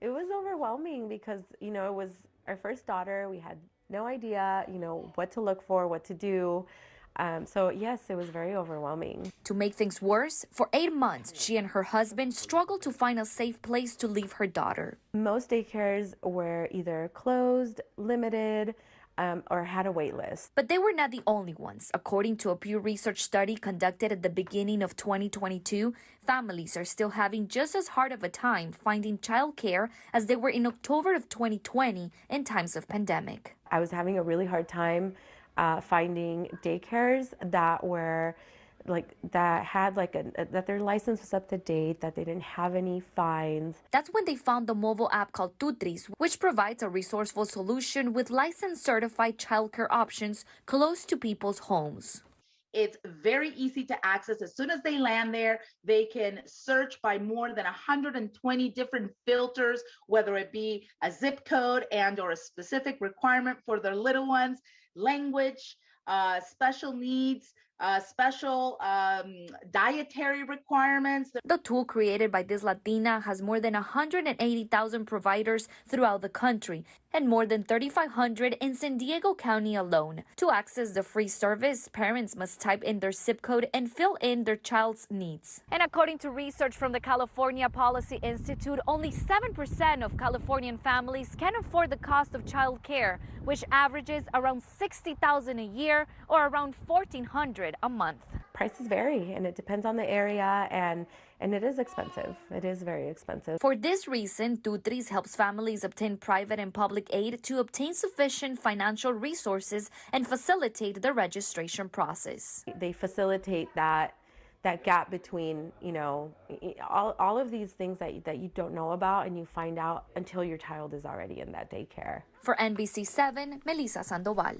It was overwhelming because, it was our first daughter. We had no idea, what to look for, what to do. So yes, it was very overwhelming. To make things worse, for 8 months, she and her husband struggled to find a safe place to leave her daughter. Most daycares were either closed, limited, or had a wait list. But they were not the only ones. According to a Pew Research study conducted at the beginning of 2022, families are still having just as hard of a time finding childcare as they were in October of 2020 in times of pandemic. I was having a really hard time finding daycares that were that had that their license was up to date, that they didn't have any fines. That's when they found the mobile app called TOOTRiS, which provides a resourceful solution with licensed certified childcare options close to people's homes. It's very easy to access. As soon as they land there, they can search by more than 120 different filters, whether it be a zip code and or a specific requirement for their little ones, language, special needs, special dietary requirements. The tool created by this Latina has more than 180,000 providers throughout the country and more than 3,500 in San Diego County alone. To access the free service, parents must type in their zip code and fill in their child's needs. And according to research from the California Policy Institute, only 7% of Californian families can afford the cost of child care, which averages around $60,000 a year or around $1,400 a month. Prices vary, and it depends on the area, and it is expensive. It is very expensive. For this reason, TOOTRiS helps families obtain private and public aid to obtain sufficient financial resources and facilitate the registration process. They facilitate that gap between, all of these things that you don't know about and you find out until your child is already in that daycare. For NBC 7, Melissa Sandoval.